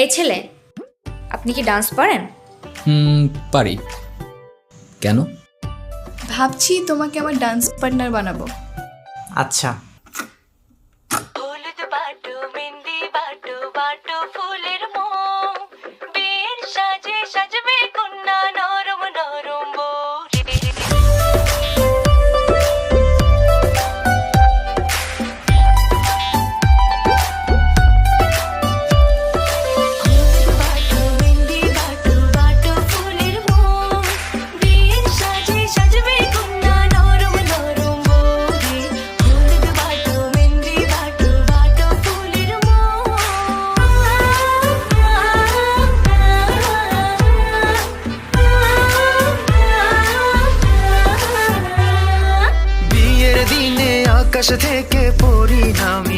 এই ছেলে, আপনি কি ডান্স পারেন? পারি। কেন? ভাবছি তোমাকে আমার ডান্স পার্টনার বানাবো। আচ্ছা। হলুদ বাটো মেহেন্দি বাটো বাটো ফুলের মোম বিয়ের সাজে সাজবে কন্যা নরম নরম বউ হলুদ বাটো মেহেন্দি বাটো বাটো ফুলের মোম বিয়ের সাজে সাজবে কন্যা নরম নরম বউ হলুদ বাটো মেহেন্দি বাটো বাটো ফুলের বিয়ের দিনে আকাশ থেকে পড়ি নামি